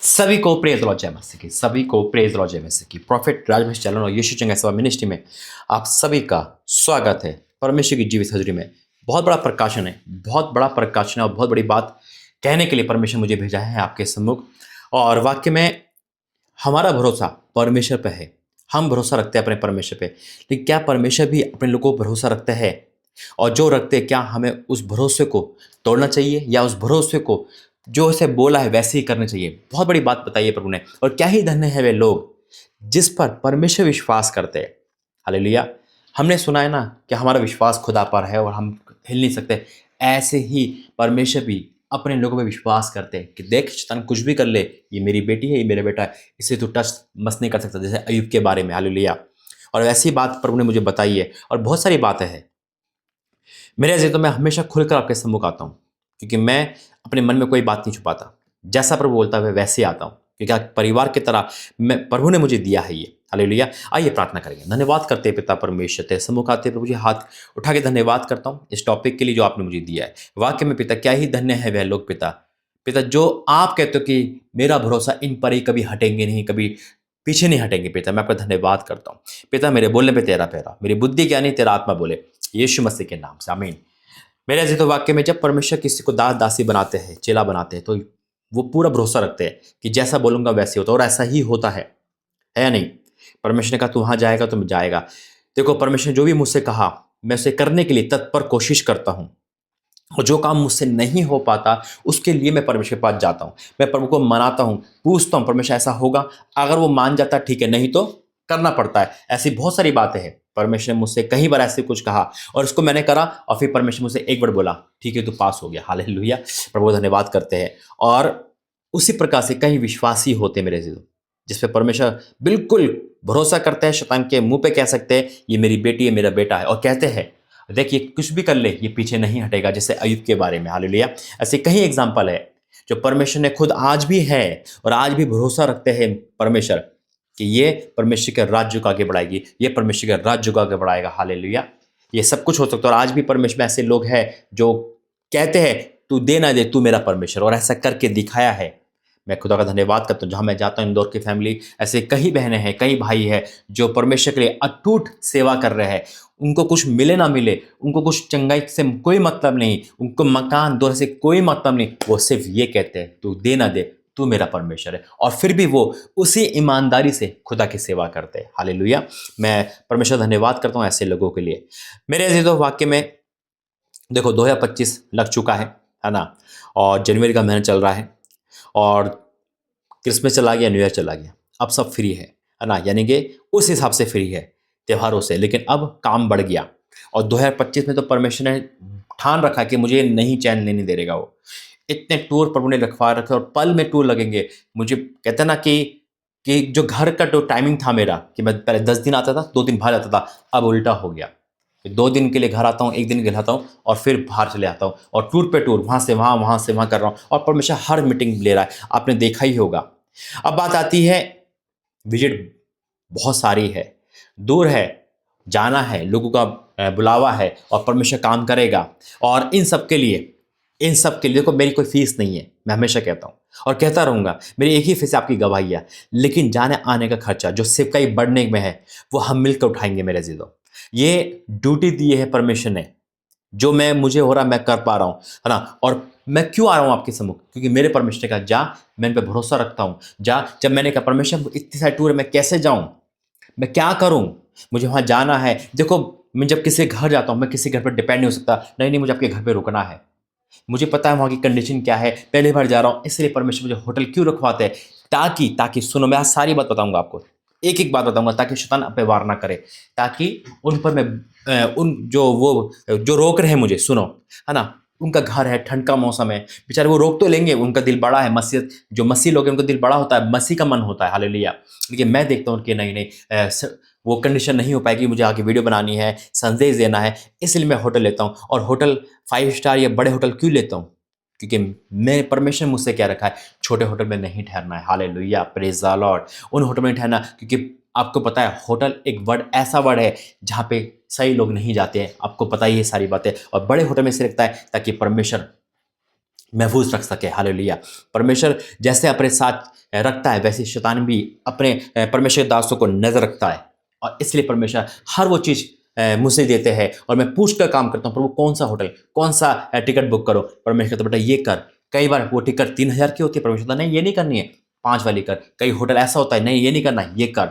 सभी को praise Lord जय मसीह की, सभी को प्रेज लॉर्ड जय मसीह की। प्रॉफिट राजवंश चैनल और यीशु चंगा सेवा मिनिस्ट्री में आप सभी का स्वागत है। परमेश्वर की जीवित हजूरी में बहुत बड़ा प्रकाशन है, बहुत बड़ा प्रकाशन है और बहुत बड़ी बात कहने के लिए परमेश्वर मुझे भेजा है आपके सम्मुख। और वाक्य में हमारा भरोसा परमेश्वर पे है, हम भरोसा रखते हैं अपने परमेश्वर पे, लेकिन क्या परमेश्वर भी अपने लोगों पर भरोसा रखते हैं? और जो रखते हैं, क्या हमें उस भरोसे को तोड़ना चाहिए या उस भरोसे को जो उसे बोला है वैसे ही करना चाहिए? बहुत बड़ी बात बताई है प्रभु ने। और क्या ही धन्य है वे लोग जिस पर परमेश्वर विश्वास करते हैं। हालेलुया। हमने सुना है ना कि हमारा विश्वास खुदा पर है और हम हिल नहीं सकते। ऐसे ही परमेश्वर भी अपने लोगों पे विश्वास करते हैं कि देख शैतान कुछ भी कर ले, ये मेरी बेटी है, ये मेरा बेटा है, इसे तो टच मस नहीं कर सकता, जैसे अय्यूब के बारे में। हालेलुया। और ऐसी बात प्रभु ने मुझे बताई है और बहुत सारी बातें हैं मेरे अजीज। तो मैं हमेशा खुलकर आपके सम्मुख आता हूँ, क्योंकि मैं अपने मन में कोई बात नहीं छुपाता। जैसा प्रभु बोलता है वैसे आता हूँ, क्योंकि आप परिवार की तरह मैं प्रभु ने मुझे दिया है ये। हालेलुया। आइए प्रार्थना करेंगे। धन्यवाद करते हैं पिता परमेश्वर, तेरे सम्मुख आते हैं प्रभु जी, हाथ उठा के धन्यवाद करता हूँ इस टॉपिक के लिए जो आपने मुझे दिया है। वाक्य में पिता, क्या ही धन्य है वह लोग पिता, पिता जो आप कहते हो कि मेरा भरोसा इन पर ही कभी हटेंगे नहीं, कभी पीछे नहीं हटेंगे। पिता मैं आपका धन्यवाद करता हूँ। पिता मेरे बोलने पे तेरा पैरा, मेरी बुद्धि क्या नहीं तेरा आत्मा बोले, यीशु मसीह के नाम से आमीन। मेरे अजीज, तो वाक्य में जब परमेश्वर किसी को दास दासी बनाते हैं, चेला बनाते हैं, तो वो पूरा भरोसा रखते हैं कि जैसा बोलूंगा वैसे होता, और ऐसा ही होता है या नहीं? परमेश्वर ने कहा तू वहां जाएगा तो मैं जाएगा। देखो, परमेश्वर ने जो भी मुझसे कहा मैं उसे करने के लिए तत्पर कोशिश करता हूँ, और जो काम मुझसे नहीं हो पाता उसके लिए मैं परमेश्वर के पास जाता हूँ। मैं प्रभु को मनाता हूँ, पूछता हूँ परमेश्वर ऐसा होगा? अगर वो मान जाता ठीक है, नहीं तो करना पड़ता है। ऐसी बहुत सारी बातें हैं। परमेश्वर ने मुझसे कई बार ऐसे कुछ कहा और उसको मैंने करा, और फिर परमेश्वर मुझसे एक बार बोला ठीक है तू पास हो गया। हालेलुया। प्रभु धन्यवाद करते हैं। और उसी प्रकार से कई विश्वासी होते हैं मेरे जीवन, जिसपे परमेश्वर बिल्कुल भरोसा करते हैं, शैतान के मुंह पे कह सकते हैं ये मेरी बेटी है, मेरा बेटा है, और कहते हैं देखिए कुछ भी कर ले ये पीछे नहीं हटेगा, जैसे अय्यूब के बारे में। हालेलुया। ऐसे कई एग्जाम्पल है जो परमेश्वर ने खुद आज भी है और आज भी भरोसा रखते हैं परमेश्वर कि ये परमेश्वर के राज्य को आगे बढ़ाएगी, ये परमेश्वर के राज्य को आगे बढ़ाएगा। हालेलुया। ये सब कुछ हो सकता है। और आज भी परमेश्वर में ऐसे लोग हैं जो कहते हैं तू दे ना दे, तू मेरा परमेश्वर, और ऐसा करके दिखाया है। मैं खुदा का धन्यवाद करता हूँ। जहाँ मैं जाता हूँ इंदौर की फैमिली, ऐसे कई बहनें हैं, कई भाई हैं जो परमेश्वर के लिए अटूट सेवा कर रहे हैं। उनको कुछ मिले ना मिले, उनको कुछ चंगाई से कोई मतलब नहीं, उनको मकान दौलत से कोई मतलब नहीं, वो सिर्फ ये कहते हैं तू दे ना दे, तू मेरा परमेश्वर है। और फिर भी वो उसी ईमानदारी से खुदा की सेवा करते हैं। हालेलुया। मैं परमेश्वर धन्यवाद करता हूँ ऐसे लोगों के लिए। मेरे अजीजों, वाक्य में देखो 2025 लग चुका है ना, और जनवरी का महीना चल रहा है, और क्रिसमस चला गया, न्यू ईयर चला गया, अब सब फ्री है ना, यानी कि उस हिसाब से फ्री है त्योहारों से। लेकिन अब काम बढ़ गया, और 2025 में तो परमेश्वर ने ठान रखा कि मुझे नहीं चैन लेने दे देगा वो। इतने टूर प्रभु ने रखवा रखे, और पल में टूर लगेंगे। मुझे कहते ना कि जो घर का जो टाइमिंग था मेरा, कि मैं पहले 10 दिन आता था, 2 दिन बाहर जाता था, अब उल्टा हो गया। 2 दिन के लिए घर आता हूँ, 1 दिन के लिए आता हूँ, और फिर बाहर चले आता हूँ, और टूर पे टूर, वहाँ से वहाँ, वहाँ से वहाँ कर रहा हूँ, और परमेश्वर हर मीटिंग ले रहा है। आपने देखा ही होगा। अब बात आती है, विजिट बहुत सारी है, दूर है, जाना है, लोगों का बुलावा है, और परमेश्वर काम करेगा। और इन सब के लिए देखो मेरी कोई फीस नहीं है, मैं हमेशा कहता हूँ और कहता रहूँगा, मेरी एक ही फीस आपकी गवाही है। लेकिन जाने आने का खर्चा जो सेवकाई बढ़ने में है वो हम मिलकर उठाएंगे मेरे अजीजों। ये ड्यूटी दी है परमेश्वर ने, जो मुझे हो रहा मैं कर पा रहा हूँ, है ना। और मैं क्यों आ रहा हूँ आपके सम्मुख? क्योंकि मेरे परमेश्वर ने कहा जा, मैं इन पर भरोसा रखता हूँ, जा। जब मैंने कहा परमेश्वर इतनी सारी टूर है, मैं कैसे जाऊँ, मैं क्या करूँ, मुझे वहाँ जाना है। देखो, मैं जब किसी घर जाता हूँ, मैं किसी घर पर डिपेंड नहीं हो सकता। नहीं नहीं, मुझे आपके घर पे रुकना है, मुझे पता है वहाँ की कंडीशन क्या है, पहली बार जा रहा हूँ, इसलिए परमेश्वर मुझे होटल क्यों रखवाते हैं? ताकि सुनो, मैं आज सारी बात बताऊंगा आपको, एक एक बात बताऊंगा, ताकि शैतान आप पे वार ना करे, ताकि उन पर मैं उन जो रोक रहे हैं मुझे, सुनो, है ना। उनका घर है, ठंड का मौसम है, बेचारे वो रोक तो लेंगे, उनका दिल बड़ा है। मसीह जो मसीह लोग हैं उनका दिल बड़ा होता है, मसीह का मन होता है। हालेलुया। लेकिन मैं देखता हूँ कि नहीं नहीं, वो कंडीशन नहीं हो पाएगी, मुझे आगे वीडियो बनानी है, संदेश देना है, इसलिए मैं होटल लेता हूँ। और होटल 5 स्टार या बड़े होटल क्यों लेता हूँ? क्योंकि मैं परमेश्वर ने मुझसे क्या रखा है, छोटे होटल में नहीं ठहरना है। Hallelujah, praise the Lord. उन होटल में ठहरना, क्योंकि आपको पता है होटल एक वर्ड, ऐसा वर्ड है जहाँ पे सही लोग नहीं जाते हैं, आपको पता ही है सारी बातें। और बड़े होटल में से रखता है ताकि परमेश्वर महफूज रख सके। हालेलुया। परमेश्वर जैसे अपने साथ रखता है वैसे शैतान भी अपने परमेश्वर के दासों को नजर रखता है, और इसलिए परमेश्वर हर वो चीज़ मुझसे देते हैं और मैं पूछ कर काम करता हूँ, प्रभु कौन सा होटल, कौन सा टिकट बुक करो। परमेश्वर कहता बेटा ये कर। कई बार वो टिकट 3,000 की होती है, परमेश्वर कहता नहीं ये नहीं करनी है, 5 वाली कर। कई होटल ऐसा होता है नहीं ये नहीं करना, ये कर,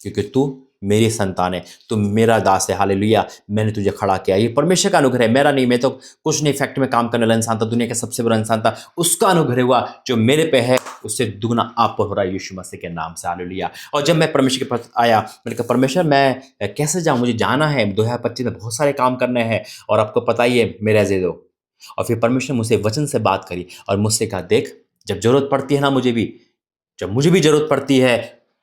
क्योंकि तू मेरी संतान है, तू मेरा दास है। हालेलुया। मैंने तुझे खड़ा किया, ये परमेश्वर का अनुग्रह है, मेरा नहीं। मैं तो कुछ नहीं, फैक्ट्री में काम करने वाला इंसान था, दुनिया का सबसे बड़ा इंसान था, उसका अनुग्रह हुआ जो मेरे पे है उससे दुगना आप पर हो रहा है यीशु मसीह के नाम से। हालेलुया। और जब मैं परमेश्वर के पास आया, मैंने कहा परमेश्वर मैं कैसे जाऊँ, मुझे जाना है 2025 में, बहुत सारे काम करने हैं और आपको पता ही है मेरे अजीजों। और फिर परमेश्वर मुझसे वचन से बात करी और मुझसे कहा देख, जब जरूरत पड़ती है ना, जब मुझे भी जरूरत पड़ती है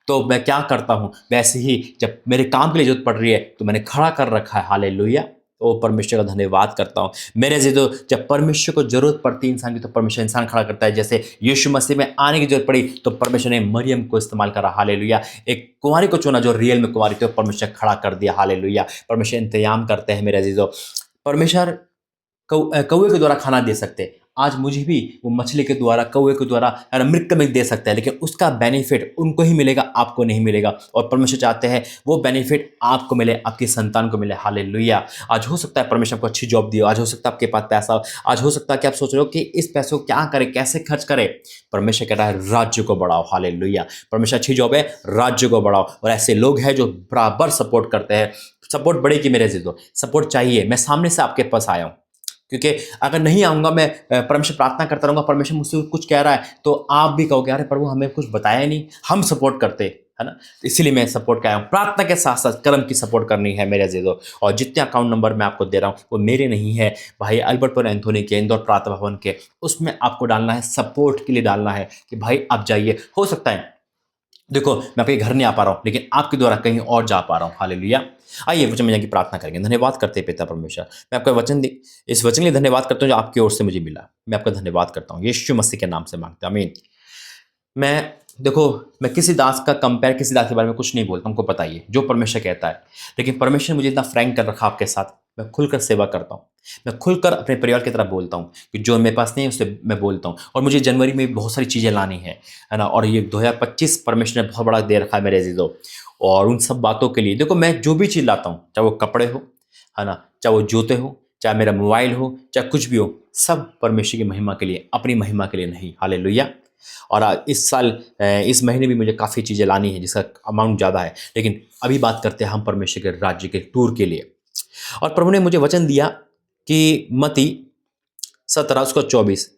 तो मैं क्या करता हूँ, वैसे ही जब मेरे काम के लिए जरूरत पड़ रही है तो मैंने खड़ा कर रखा है। हालेलुया। ओ परमेश्वर का धन्यवाद करता हूँ। मेरे से तो जब परमेश्वर को जरूरत पड़ती है इंसान की तो परमेश्वर इंसान खड़ा करता है। जैसे यीशु मसीह में आने की जरूरत पड़ी तो परमेश्वर ने मरियम को इस्तेमाल करा। हालेलुया। एक कुंवारी को चुना जो रियल में कुंवारी थी, परमेश्वर खड़ा कर दिया। हालेलुया। परमेश्वर इंतजाम करते हैं मेरे अजीजों। परमेश्वर कौवे के द्वारा खाना दे सकते हैं। आज मुझे भी वो मछली के द्वारा, कौवे के द्वारा मृत में दे सकता है, लेकिन उसका बेनिफिट उनको ही मिलेगा, आपको नहीं मिलेगा। और परमेश्वर चाहते हैं वो बेनिफिट आपको मिले, आपकी संतान को मिले। हालेलुया। आज हो सकता है परमेश्वर आपको अच्छी जॉब दियो, आज हो सकता है आपके पास पैसा हो, आज हो सकता है कि आप सोच रहे हो कि इस पैसों को क्या करें, कैसे खर्च करें। परमेश्वर कहता है राज्य को बढ़ाओ। हालेलुया। परमेश्वर अच्छी जॉब है, राज्य को बढ़ाओ। और ऐसे लोग हैं जो बराबर सपोर्ट करते हैं। सपोर्ट बढ़ेगी मेरे जीतो, सपोर्ट चाहिए। मैं सामने से आपके पास आया हूँ, क्योंकि अगर नहीं आऊँगा, मैं परमेश्वर प्रार्थना करता रहूँगा, परमेश्वर मुझसे कुछ कह रहा है तो आप भी कहोगे अरे प्रभु हमें कुछ बताया ही नहीं, हम सपोर्ट करते, है ना। इसीलिए मैं सपोर्ट कर आया हूँ। प्रार्थना के साथ साथ कर्म की सपोर्ट करनी है मेरे अजीजों। और जितने अकाउंट नंबर मैं आपको दे रहा हूँ वो मेरे नहीं है, भाई अल्बर्टपुर एंथोनी के, इंदौर प्रार्थना भवन के, उसमें आपको डालना है, सपोर्ट के लिए डालना है कि भाई आप जाइए। हो सकता है देखो मैं आपके घर नहीं आ पा रहा हूँ, लेकिन आपके द्वारा कहीं और जा पा रहा हूँ। हालेलुया। आइए वचन में जाके प्रार्थना करेंगे। धन्यवाद करते हैं पिता परमेश्वर, मैं आपका इस वचन के लिए धन्यवाद करता हूँ जो आपकी ओर से मुझे मिला। मैं आपका धन्यवाद करता हूँ, यीशु मसीह के नाम से मांगता हूं, आमीन। मैं देखो, मैं किसी दास का कंपेयर, किसी दास के बारे में कुछ नहीं बोलता, हमको पता ही है जो परमेश्वर कहता है। लेकिन परमेश्वर ने मुझे इतना फ्रैंक कर रखा आपके साथ, मैं खुलकर सेवा करता हूँ, मैं खुलकर अपने परिवार की तरह बोलता हूँ कि जो मेरे पास नहीं है उससे मैं बोलता हूँ। और मुझे जनवरी में बहुत सारी चीज़ें लानी है ना। और ये 2025 परमेश्वर ने बहुत बड़ा दे रखा है मेरे अजीजों। और उन सब बातों के लिए देखो, मैं जो भी चीज़ लाता हूँ, चाहे वो कपड़े हो, है ना, चाहे वो जूते हो, चाहे मेरा मोबाइल हो, चाहे कुछ भी हो, सब परमेश्वर की महिमा के लिए, अपनी महिमा के लिए नहीं। हालेलुया। और इस साल इस महीने भी मुझे काफ़ी चीज़ें लानी है जिसका अमाउंट ज़्यादा है। लेकिन अभी बात करते हैं हम परमेश्वर के राज्य के टूर के लिए। और प्रभु ने मुझे वचन दिया कि मत्ती 17:24,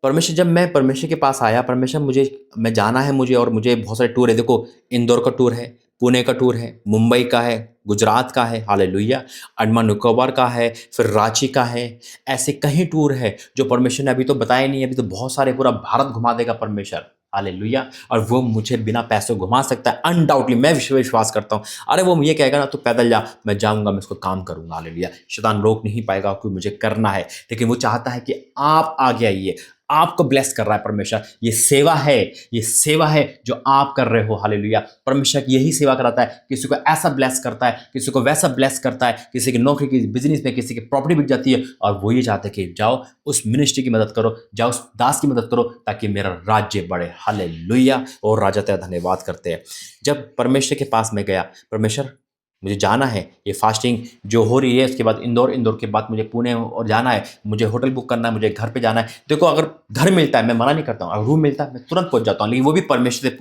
परमेश्वर, जब मैं परमेश्वर के पास आया, परमेश्वर मैं जाना है मुझे, और मुझे बहुत सारे टूर है। देखो, इंदौर का टूर है, पुणे का टूर है, मुंबई का है, गुजरात का है, हालेलुया, अंडमान निकोबार का है, फिर रांची का है। ऐसे कई टूर है जो परमेश्वर ने अभी तो बताया नहीं है। अभी तो बहुत सारे, पूरा भारत घुमा देगा परमेश्वर। हालेलुया। और वो मुझे बिना पैसों घुमा सकता है, अनडाउटली। मैं विश्वास करता हूँ। अरे वो ये कहेगा ना, तू पैदल जा, मैं जाऊँगा, मैं उसको काम करूँगा। हालेलुया। शैतान रोक नहीं पाएगा क्योंकि मुझे करना है। लेकिन वो चाहता है कि आप आगे आइए, आपको ब्लेस कर रहा है परमेश्वर। ये सेवा है, ये सेवा है जो आप कर रहे हो। हालेलुया। परमेश्वर यही सेवा कराता है, किसी को ऐसा ब्लेस करता है, किसी को वैसा ब्लेस करता है, किसी की नौकरी की, बिजनेस में किसी की प्रॉपर्टी बिक जाती है, और वो ये चाहते हैं कि जाओ उस मिनिस्ट्री की मदद करो, जाओ उस दास की मदद करो, ताकि मेरा राज्य बढ़े। हालेलुया। और राजा तेरा धन्यवाद करते हैं। जब परमेश्वर के पास मैं गया, परमेश्वर मुझे जाना है, ये फास्टिंग जो हो रही है उसके बाद इंदौर के बाद मुझे पुणे और जाना है, मुझे होटल बुक करना है, मुझे घर पे जाना है। देखो, अगर घर मिलता है मैं मना नहीं करता हूँ, अगर रूम मिलता है मैं तुरंत पहुंच जाता हूँ, लेकिन वो भी परमेश्वर से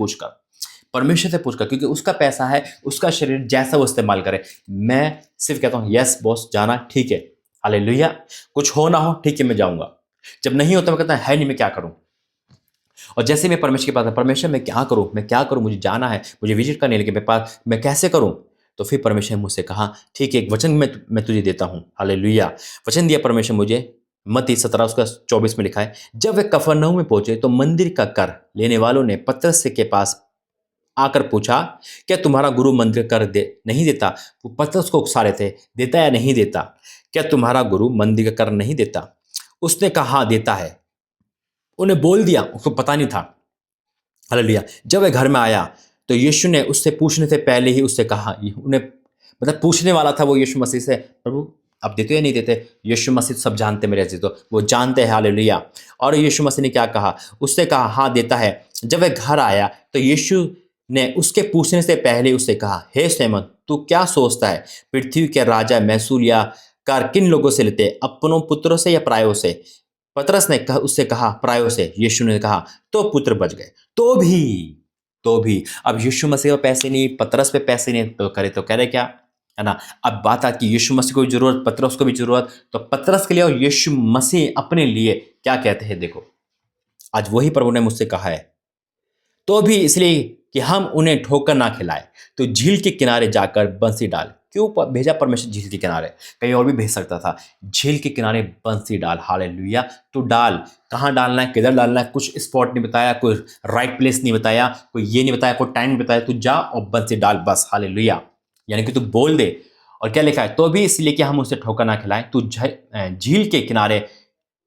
पूछकर, क्योंकि उसका पैसा है, उसका शरीर, जैसा वो इस्तेमाल करे। मैं सिर्फ कहता हूँ यस बॉस, जाना ठीक है, हालेलुया, कुछ हो ना हो ठीक है, मैं जाऊँगा। जब नहीं होता मैं कहता है नहीं, मैं क्या करूँ। और जैसे मैं परमेश्वर के पास, परमेश्वर मैं क्या करूँ, मैं क्या करूँ, मुझे जाना है, मुझे विजिट करने, लेकिन मेरे पास मैं कैसे करूँ। तो फिर परमेश्वर ने मुझसे कहा ठीक है, एक वचन मैं तुझे देता हूँ। हालेलुया। वचन दिया परमेश्वर मुझे, मत्ती 17:24 में लिखा है, जब वे कफरनहूम में पहुंचे तो मंदिर का कर लेने वालों ने पतरस के पास आकर पूछा, क्या तुम्हारा गुरु मंदिर कर नहीं देता। वो पतरस को उकसा रहे थे, देता या नहीं देता, क्या तुम्हारा गुरु मंदिर का कर नहीं देता। उसने कहा हाँ देता है। उन्हें बोल दिया, उसको पता नहीं था। हालेलुया। जब वह घर में आया तो यीशु ने उससे पूछने से पहले ही उससे कहा, उन्हें मतलब पूछने वाला था वो यीशु मसीह से, प्रभु आप देते हो या नहीं देते? यीशु मसीह तो सब जानते हैं मेरे अजीजों, वो जानते हैं, हालेलुया। और यीशु मसीह ने क्या कहा? उससे कहा हाँ देता है। जब वह घर आया तो यीशु ने उसके पूछने से पहले उससे कहा, हे शैतान, तू क्या सोचता है? पृथ्वी के राजा महसूल या कर किन लोगों से लेते, अपनों पुत्रों से या परायों से? पतरस ने उससे कहा, परायों से। यीशु ने कहा, तो पुत्र बच गए। तो भी अब यीशु मसीह पे पैसे नहीं, पतरस पे पैसे नहीं, तो करे क्या, है ना? अब बात आती है यीशु मसीह को भी जरूरत, पतरस को भी जरूरत, तो पतरस के लिए और यीशु मसीह अपने लिए क्या कहते हैं? देखो, आज वही प्रभु ने मुझसे कहा है, तो भी इसलिए कि हम उन्हें ठोकर ना खिलाए, तो झील के किनारे जाकर बंसी डाल। क्यों भेजा परमेश्वर झील के किनारे? कहीं और भी भेज सकता था। झील के किनारे बंसी डाल, हालेलुया। तो डाल, कहाँ डालना है, किधर डालना है, कुछ स्पॉट नहीं बताया, कोई राइट प्लेस नहीं बताया, कोई ये नहीं बताया, कोई टाइम नहीं बताया। तू जा और बंसी डाल, बस, हालेलुया। यानी कि तू बोल दे। और क्या लिखा है? तो भी इसलिए कि हम उसे ठोकर ना खिलाएं, तू झील के किनारे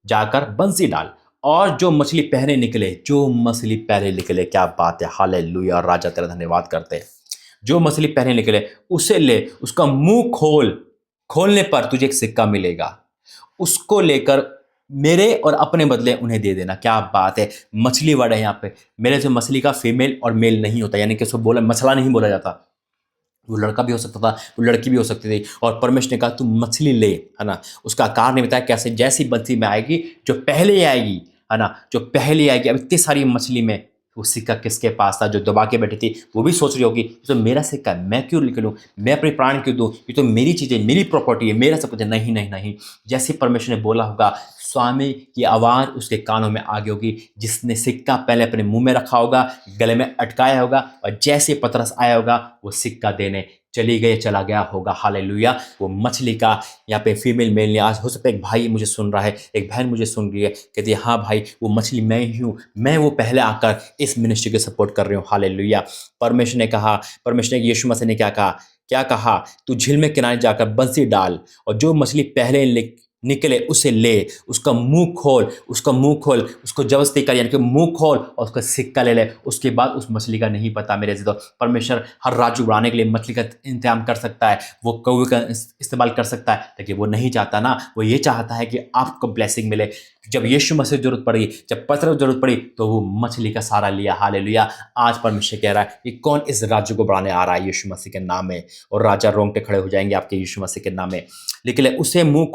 जाकर बंसी डाल, और जो मछली पहले निकले, क्या बात है, हालेलुया। राजा तेरा धन्यवाद करते हैं। जो मछली पहले निकले उसे ले, उसका मुंह खोल, खोलने पर तुझे एक सिक्का मिलेगा, उसको लेकर मेरे और अपने बदले उन्हें दे देना। क्या बात है। मछली वर्ड है यहाँ पे। मेरे से मछली का फीमेल और मेल नहीं होता, यानी कि उसको बोला मछला नहीं बोला जाता। वो लड़का भी हो सकता था, वो लड़की भी हो सकती थी। और परमेश्वर ने कहा तू मछली ले, है ना। उसका आकार नहीं बताया कैसे, जैसी बंसी में आएगी, जो पहले आएगी, है ना, जो पहले आएगी। अब इतनी सारी मछली में वो सिक्का किसके पास था? जो दबा के बैठी थी, वो भी सोच रही होगी तो मेरा सिक्का मैं क्यों लेकर लूँ, मैं अपने प्राण क्यों दूँ, ये तो मेरी चीज़ें, मेरी प्रॉपर्टी है, मेरा सब कुछ है। नहीं नहीं नहीं, जैसे परमेश्वर ने बोला होगा, स्वामी की आवाज़ उसके कानों में आ गई होगी। जिसने सिक्का पहले अपने मुंह में रखा होगा, गले में अटकाया होगा, और जैसे पतरस आया होगा, वो सिक्का देने चला गया होगा, हालेलुया। वो मछली का यहाँ पे फीमेल मेल ने, आज हो सकता है एक भाई मुझे सुन रहा है, एक बहन मुझे सुन रही है, कहती है हाँ भाई, वो मछली मैं ही हूँ, मैं वो पहले आकर इस मिनिस्ट्री को सपोर्ट कर रही हूँ, हालेलुया। परमेश्वर ने यीशु मसीह ने क्या कहा? तू झील में किनारे जाकर बंसी डाल, और जो मछली पहले निकले उसे ले, उसको जबरदस्ती कर, यानी कि मुंह खोल और उसका सिक्का ले ले। उसके बाद उस मछली का नहीं पता मेरे दोस्तों। परमेश्वर हर राज्य बढ़ाने के लिए मछली का इंतजाम कर सकता है, वो कौवे का इस्तेमाल कर सकता है, लेकिन वो नहीं चाहता ना। वो ये चाहता है कि आपको ब्लेसिंग मिले। जब यीशु मसीह जरूरत पड़ी, जब पतरस जरूरत पड़ी, तो वो मछली का सहारा लिया, हालेलुया। आज परमेश्वर कह रहा है कि कौन इस राज्य को बढ़ाने आ रहा है यीशु मसीह के नाम में, और राजा रोंगटे खड़े हो जाएंगे आपके यीशु मसीह के नाम में। लेकिन उसे मुंह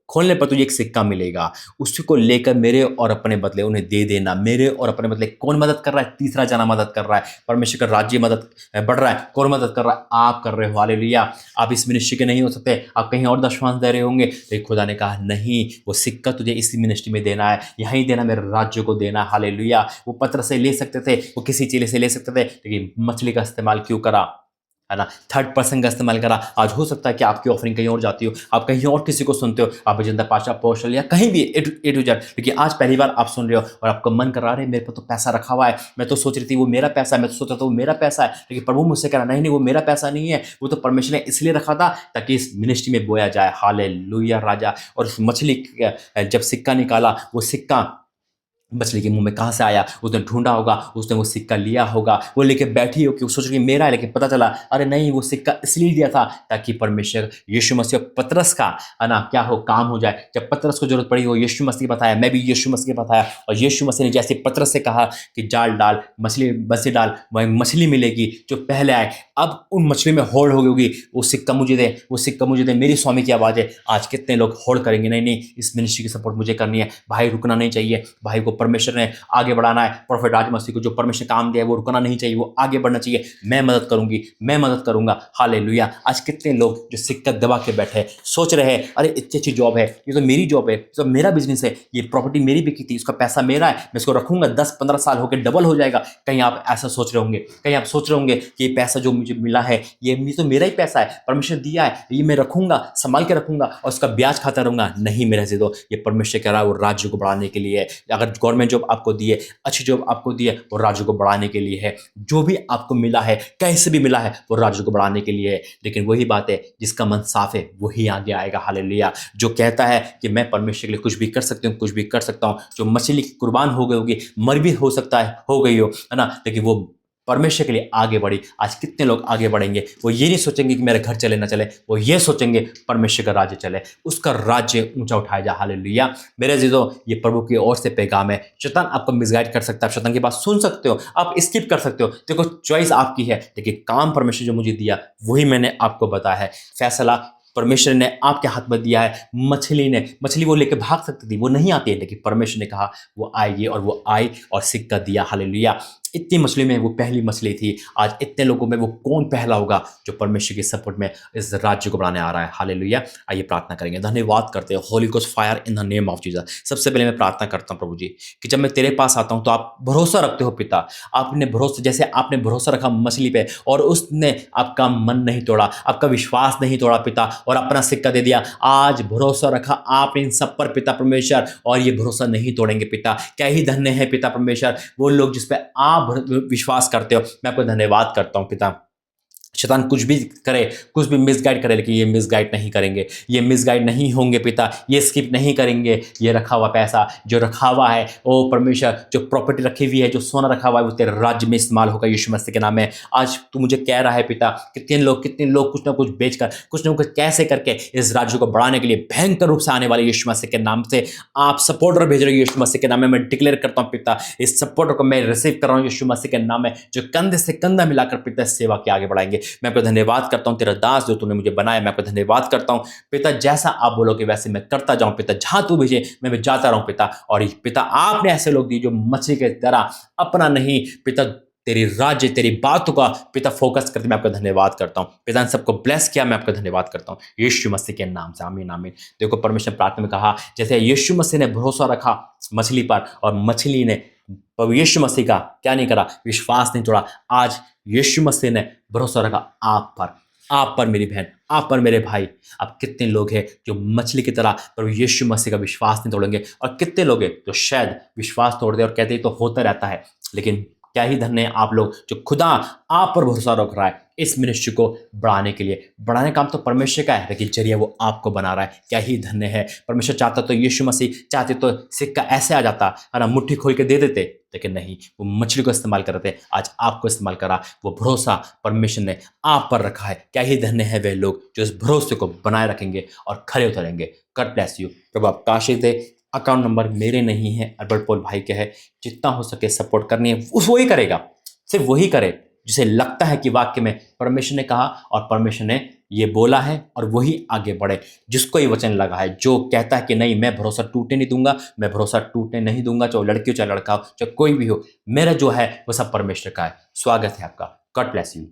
खोलने पर तुझे एक सिक्का मिलेगा, उसी को लेकर मेरे और अपने बदले उन्हें दे देना। मेरे और अपने बदले कौन मदद कर रहा है? तीसरा जना मदद कर रहा है। परमेश्वर का राज्य मदद बढ़ रहा है। कौन मदद कर रहा है? आप कर रहे हो, हालेलुया। आप इस मिनिस्ट्री के नहीं हो सकते, आप कहीं और दशमांश दे रहे होंगे, लेकिन खुदा ने कहा नहीं, वो सिक्का तुझे इसी मिनिस्ट्री में देना है, यहीं देना, मेरे राज्य को देना, हालेलुया। वो पत्र से ले सकते थे, वो किसी चीज से ले सकते थे, लेकिन मछली का इस्तेमाल क्यों करा, है ना, थर्ड पर्सन का इस्तेमाल करा। आज हो सकता है कि आपकी ऑफरिंग कहीं और जाती हो, आप कहीं और किसी को सुनते हो, आप अजंता पाशा पोस्टल या कहीं भी ए टू जेड, लेकिन आज पहली बार आप सुन रहे हो और आपका मन कर रहा है मेरे पर तो पैसा रखा हुआ है, मैं तो सोच रही थी वो मेरा पैसा है, मैं तो सोच रहा था वो मेरा पैसा है, लेकिन प्रभु मुझसे कह रहा नहीं, वो मेरा पैसा नहीं है, वो तो परमेश्वर ने इसलिए रखा था ताकि इस मिनिस्ट्री में बोया जाए, हालेलुया राजा। और उस मछली जब सिक्का निकाला, वो सिक्का मछली के मुंह में कहाँ से आया? उसने ढूंढा होगा, उसने वो सिक्का लिया होगा, वो लेके बैठी हो कि वो सोच रही मेरा है, लेकिन पता चला अरे नहीं, वो सिक्का इसलिए दिया था ताकि परमेश्वर यीशु मसीह पतरस का, है ना, क्या हो, काम हो जाए। जब पतरस को जरूरत पड़ी, वो यीशु मसीह बताया, मैं भी यीशु मसीह बताया, और यीशु मसीह ने जैसे पतरस से कहा कि जाल डाल, बंसी डाल, वही मछली मिलेगी जो पहले आए। अब उन मछली में होड़ हो गई होगी, वो सिक्का मुझे दे, वो सिक्का मुझे दे, मेरी स्वामी की आवाज़ है। आज कितने लोग होड़ करेंगे, नहीं, इस मिनिस्ट्री की सपोर्ट मुझे करनी है, भाई रुकना नहीं चाहिए, भाई को परमेश्वर ने आगे बढ़ाना है। प्रोफेट राज मसीह को जो परमेश्वर काम दिया है वो रुकना नहीं चाहिए, वो आगे बढ़ना चाहिए। मैं मदद करूंगी, मैं मदद करूंगा, हालेलुया। आज कितने लोग जो सिक्का दबा के बैठे सोच रहे हैं अरे इतनी अच्छी जॉब है, ये तो मेरी जॉब है, ये तो मेरा बिजनेस है, ये प्रॉपर्टी मेरी बिकी थी, उसका पैसा मेरा है, मैं इसको रखूंगा, 10-15 साल होकर डबल हो जाएगा। कहीं आप ऐसा सोच रहे होंगे, कहीं आप सोच रहे होंगे कि ये पैसा जो मुझे मिला है ये तो मेरा ही पैसा है, परमेश्वर दिया है, ये मैं रखूंगा, संभाल के रखूंगा और उसका ब्याज खाता रहूंगा। नहीं मेरे से, तो ये परमेश्वर कह रहा है वो राज्य को बढ़ाने के लिए है। अगर गवर्नमेंट जॉब आपको दी है, अच्छी जॉब आपको दी है, वो राज्य को बढ़ाने के लिए है। जो भी आपको मिला है, कैसे भी मिला है, वो राज्य को बढ़ाने के लिए है। लेकिन वही बात है, जिसका मन साफ है वही आगे आएगा, हालेलुया। जो कहता है कि मैं परमेश्वर के लिए कुछ भी कर सकती हूँ, कुछ भी कर सकता हूँ, जो मछली कुर्बान हो गई होगी, मर भी हो सकता है, हो गई हो, है ना, लेकिन वो परमेश्वर के लिए आगे बढ़ी। आज कितने लोग आगे बढ़ेंगे, वो ये नहीं सोचेंगे कि मेरे घर चले ना चले, वो ये सोचेंगे परमेश्वर का राज्य चले, उसका राज्य ऊंचा उठाया जा। हालेलुया। मेरे अजीजों, ये प्रभु की ओर से पैगाम है। शैतान आपको मिसगाइड कर सकता है, आप शैतान की बात सुन सकते हो, आप स्किप कर सकते हो, देखो चॉइस आपकी है, लेकिन काम परमेश्वर जो मुझे दिया वही मैंने आपको बताया है। फैसला परमेश्वर ने आपके हाथ में दिया है। मछली वो लेके भाग सकती थी, वो नहीं आती है, लेकिन परमेश्वर ने कहा वो आएगी, और वो आई और सिक्का दिया। हालेलुया। इतनी मछली में वो पहली मछली थी। आज इतने लोगों में वो कौन पहला होगा जो परमेश्वर के सपोर्ट में इस राज्य को बढ़ाने आ रहा है। हालेलुया। आइए प्रार्थना करेंगे, धन्यवाद करते हैं Holi ghost fire in the name of Jesus. सबसे पहले मैं प्रार्थना करता हूं प्रभु जी कि जब मैं तेरे पास आता हूं तो आप भरोसा रखते हो पिता। आपने भरोसा, जैसे आपने भरोसा रखा मछली पे और उसने आपका मन नहीं तोड़ा, आपका विश्वास नहीं तोड़ा पिता, और अपना सिक्का दे दिया। आज भरोसा रखा आपने इन सब पर पिता परमेश्वर, और ये भरोसा नहीं तोड़ेंगे पिता। क्या ही धन्य है पिता परमेश्वर वो लोग जिस पे आप विश्वास करते हो। मैं आपको धन्यवाद करता हूं पिता। शैतान कुछ भी करे, कुछ भी मिसगाइड करे, लेकिन ये मिसगाइड नहीं करेंगे, ये मिसगाइड नहीं होंगे पिता, ये स्किप नहीं करेंगे। ये रखा हुआ पैसा जो रखा हुआ है, ओ परमेश्वर, जो प्रॉपर्टी रखी हुई है, जो सोना रखा हुआ है, वो तेरे राज्य में इस्तेमाल होगा यीशु मसीह के नाम में। आज तू मुझे कह रहा है पिता, कितने लोग कुछ ना कुछ बेचकर, कुछ ना कुछ कैसे करके इस राज्य को बढ़ाने के लिए भयंकर रूप से आने वाले यीशु मसीह के नाम से आप सपोर्टर भेज रहे हो यीशु मसीह के नाम में। मैं डिक्लेयर करता हूँ पिता, इस सपोर्टर को मैं रिसीव कर रहा हूँ यीशु मसीह के नाम में, जो कंधे से कंधा मिलाकर पिता सेवा के आगे बढ़ाएंगे। मैं आपको धन्यवाद करता हूं, तेरा दास जो तूने मुझे बनाया, मैं आपको धन्यवाद करता हूं पिता। जैसा आप बोलोगे वैसे मैं करता जाऊं पिता, जहां तू भेजे मैं जाता रहूं पिता। और पिता आपने ऐसे लोग दिए जो मछली के तरह अपना नहीं पिता, तेरी राज्य, तेरी बातों का पिता फोकस करके मैं आपका धन्यवाद करता हूं पिता। इन सबको ब्लेस किया, मैं आपका धन्यवाद करता हूं यीशु मसीह के नाम से, आमीन आमीन। देखो परमेश्वर प्रार्थना में कहा, जैसे यीशु मसीह ने भरोसा रखा मछली पर और मछली ने यीशु मसीह का क्या नहीं करा, विश्वास नहीं तोड़ा। आज यीशु मसीह ने भरोसा रखा आप पर मेरी बहन, आप पर मेरे भाई। अब कितने लोग हैं जो मछली की तरह प्रभु यीशु मसीह का विश्वास नहीं तोड़ेंगे, और कितने लोग हैं जो शायद विश्वास तोड़ दे और कहते तो होता रहता है, लेकिन क्या ही धन्य है आप लोग जो खुदा आप पर भरोसा रख रहा है इस मिनिस्ट्री को बढ़ाने के लिए। बढ़ाने का काम तो परमेश्वर का है, लेकिन जरिए वो आपको बना रहा है। क्या ही धन्य है। परमेश्वर चाहता तो यीशु मसीह चाहते तो सिक्का ऐसे आ जाता है ना, मुट्ठी खोल के दे देते, लेकिन नहीं, वो मछली को इस्तेमाल कर रहे थे। आज आपको इस्तेमाल करा, वो भरोसा परमेश्वर ने आप पर रखा है। क्या ही धन्य है वे लोग जो इस भरोसे को बनाए रखेंगे और खड़े उतरेंगे। God bless you. प्रभु आप काशिश दे। अकाउंट नंबर मेरे नहीं है, अल्बर्ट पॉल भाई के है। जितना हो सके सपोर्ट करनी है वही करेगा, सिर्फ वही करे जिसे लगता है कि वाक्य में परमेश्वर ने कहा और परमेश्वर ने ये बोला है, और वही आगे बढ़े। जिसको ये वचन लगा है, जो कहता है कि नहीं मैं भरोसा टूटने नहीं दूंगा, मैं भरोसा टूटने नहीं दूंगा, चाहे लड़की हो चाहे लड़का हो चाहे कोई भी हो, मेरा जो है वो सब परमेश्वर का है। स्वागत है आपका। God bless you.